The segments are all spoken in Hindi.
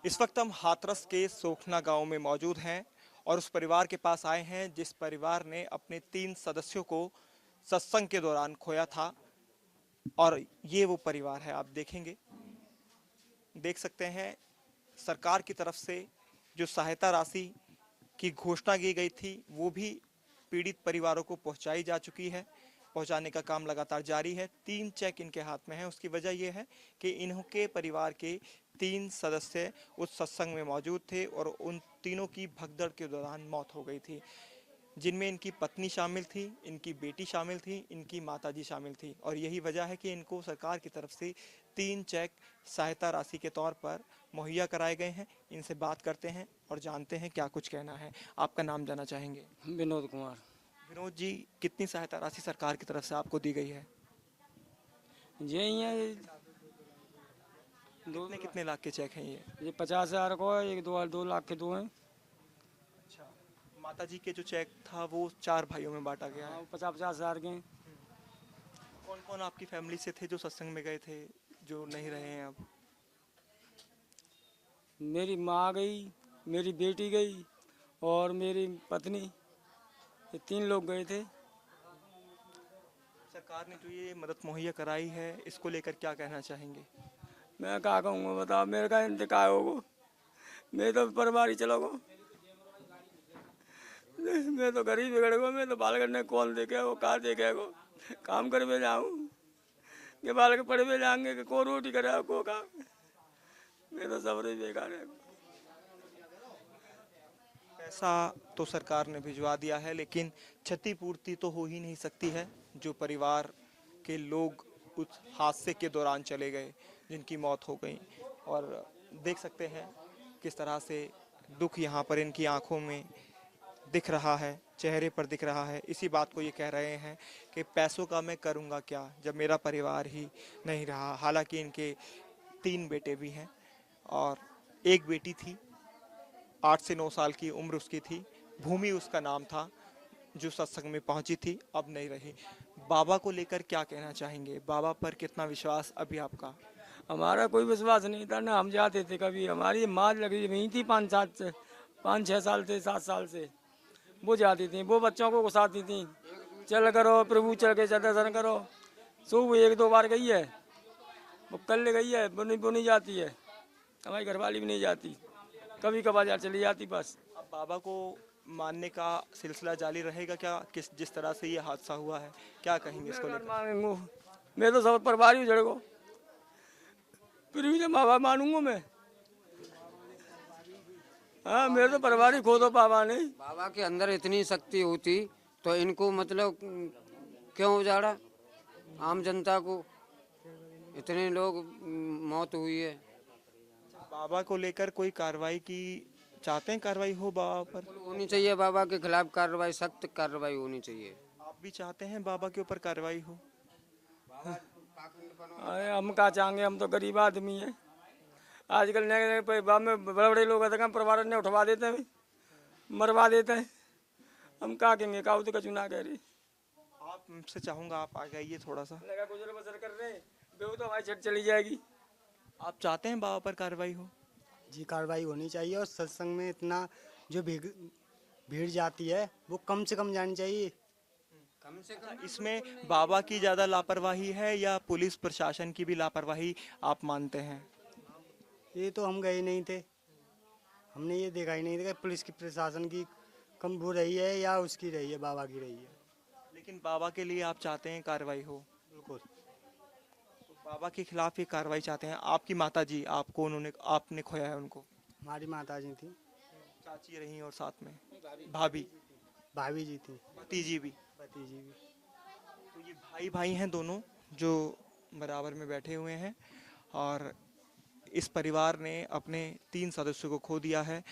इस वक्त हम हाथरस के सोखना गांव में मौजूद हैं और उस परिवार के पास आए हैं जिस परिवार ने अपने 3 सदस्यों को सत्संग के दौरान खोया था। और ये वो परिवार है, आप देख सकते हैं सरकार की तरफ से जो सहायता राशि की घोषणा की गई थी वो भी पीड़ित परिवारों को पहुंचाई जा चुकी है। पहुंचाने का काम लगातार जारी है। 3 चेक इनके हाथ में है। उसकी वजह यह है कि इनके परिवार के 3 सदस्य उस सत्संग में मौजूद थे और उन तीनों की भगदड़ के दौरान मौत हो गई थी, जिनमें इनकी पत्नी शामिल थी, इनकी बेटी शामिल थी, इनकी माताजी शामिल थी। और यही वजह है कि इनको सरकार की तरफ से 3 चेक सहायता राशि के तौर पर मुहैया कराए गए हैं। इनसे बात करते हैं और जानते हैं क्या कुछ कहना है। आपका नाम जानना चाहेंगे? विनोद कुमार। विनोद जी, कितनी सहायता राशि सरकार की तरफ से आपको दी गई है? यही है दो कितने कितने लाख के चेक हैं ये? ये 50,000 को है, एक 2 लाख के 2 हैं। अच्छा, माता जी के जो चेक था वो 4 भाइयों में बांटा गया हाँ, है। 50,000 के हैं। कौन कौन आपकी फैमिली से थे जो सत्संग में गए थे, जो नहीं रहे हैं अब? मेरी माँ गई, मेरी बेटी गई और मेरी पत्नी, ये 3 लोग गए थे। सरकार ने जो ये मदद मुहैया कराई है इसको लेकर क्या कहना चाहेंगे? मैं क्या कहूँगा, बताओ, मेरे का इंतकाल होगो, मैं तो परिवार ही चलोगो। मैं तो गरीब बिगड़ गो, मैं तो बाल करने कौन देखे वो कहा देखे गो, काम कर में जाऊँ के बाल के पड़े में जाएंगे कि को रोटी करे को काम, मैं तो सब रही बेकार है। पैसा तो सरकार ने भिजवा दिया है लेकिन क्षतिपूर्ति तो हो ही नहीं सकती है। जो परिवार के लोग उस हादसे के दौरान चले गए, जिनकी मौत हो गई, और देख सकते हैं किस तरह से दुख यहाँ पर इनकी आंखों में दिख रहा है, चेहरे पर दिख रहा है। इसी बात को ये कह रहे हैं कि पैसों का मैं करूँगा क्या जब मेरा परिवार ही नहीं रहा। हालांकि इनके 3 बेटे भी हैं और एक बेटी थी, 8 से 9 साल की उम्र उसकी थी। भूमि उसका नाम था, जो सत्संग में पहुंची थी, अब नहीं रही। बाबा को लेकर क्या कहना चाहेंगे? बाबा पर कितना विश्वास अभी आपका? हमारा कोई विश्वास नहीं था ना, हम जाते थे कभी। हमारी माँ लगी वहीं थी 5-6 साल से, 7 साल से वो जाती थी, वो बच्चों को घुसाती थी, चल करो प्रभु चल के चल दर्शन करो। सो वो 1-2 बार गई है, वो कल गई है, वो नहीं जाती है। हमारी घरवाली भी नहीं जाती, कभी कभार चली जाती बस। अब बाबा को मानने का सिलसिला जारी रहेगा क्या? जिस तरह से ये हादसा हुआ है, क्या कहेंगे इसको मैं लेकर? मांगूंगा, मैं तो सब परिवार ही उजड़ गो, फिर भी माँ बाप मानूंगा मैं। हाँ, मेरे तो परिवार ही खो दो बाबा ने। बाबा के अंदर इतनी शक्ति होती तो इनको मतलब क्यों उजाड़ा आम जनता को, इतने लोग मौत हुई है। बाबा को लेकर कोई कार्रवाई की चाहते हैं? कार्रवाई हो बाबा पर? होनी चाहिए, बाबा के खिलाफ कार्रवाई, सख्त कार्रवाई होनी चाहिए। आप भी चाहते हैं बाबा के ऊपर कार्रवाई हो? अरे हम क्या चाहेंगे, हम तो गरीब आदमी हैं। आजकल नए नए परिवार में बड़े बड़े लोग आते हैं, परिवार ने उठवा देते हैं, मरवा देते हैं। हम क्या कहेंगे, का तो कछु ना कह रही। आपसे चाहूंगा आप आगे आइए थोड़ा सा। लगा गुजर बसर कर रहे हैं, बेहू तो हमारी छट चली जाएगी। आप चाहते हैं बाबा पर कार्रवाई हो? जी, कार्रवाई होनी चाहिए और सत्संग में इतना जो भीड़ जाती है वो कम से कम जानी चाहिए। कम से कम इसमें बाबा की ज्यादा लापरवाही है या पुलिस प्रशासन की भी लापरवाही आप मानते हैं? ये तो हम गए नहीं थे, हमने ये देखा ही नहीं था कि पुलिस की प्रशासन की कम वो रही है या उसकी रही है, बाबा की रही है। लेकिन बाबा के लिए आप चाहते हैं कार्रवाई हो? बिल्कुल। तो बाबा के खिलाफ ये कार्रवाई चाहते हैं। आपकी माता जी, आपने खोया है उनको? हमारी माता जी थी, चाची रही और साथ में भाभी, भाभी जी थी, भतीजी भी। भतीजी भी। तो ये भाई भाई हैं दोनों जो बराबर में बैठे हुए हैं और इस परिवार ने अपने 3 सदस्यों को खो दिया है।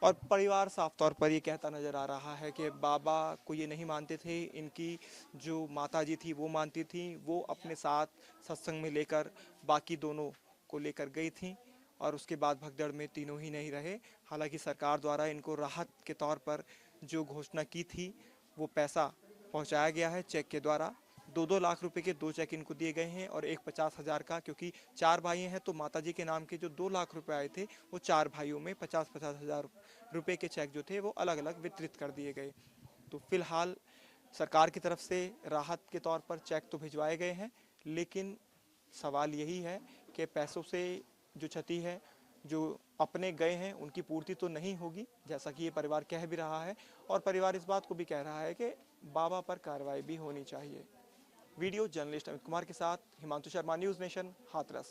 और परिवार साफ तौर पर ये कहता नजर आ रहा है कि बाबा को ये नहीं मानते थे। इनकी जो माताजी थी वो मानती थी, वो अपने साथ सत्संग में लेकर बाकी दोनों को लेकर गई थी और उसके बाद भगदड़ में तीनों ही नहीं रहे। हालांकि सरकार द्वारा इनको राहत के तौर पर जो घोषणा की थी वो पैसा पहुंचाया गया है चेक के द्वारा। 2-2 लाख रुपए के 2 चेक इनको दिए गए हैं और एक 50,000 का, क्योंकि 4 भाई हैं तो माताजी के नाम के जो 2 लाख रुपए आए थे वो 4 भाइयों में 50-50 हजार रुपए के चेक जो थे वो अलग अलग वितरित कर दिए गए। तो फिलहाल सरकार की तरफ से राहत के तौर पर चेक तो भिजवाए गए हैं, लेकिन सवाल यही है कि पैसों से जो क्षति है, जो अपने गए हैं उनकी पूर्ति तो नहीं होगी, जैसा कि ये परिवार कह भी रहा है। और परिवार इस बात को भी कह रहा है कि बाबा पर कार्रवाई भी होनी चाहिए। वीडियो जर्नलिस्ट अमित कुमार के साथ हिमांशु शर्मा, न्यूज़ नेशन, हाथरस।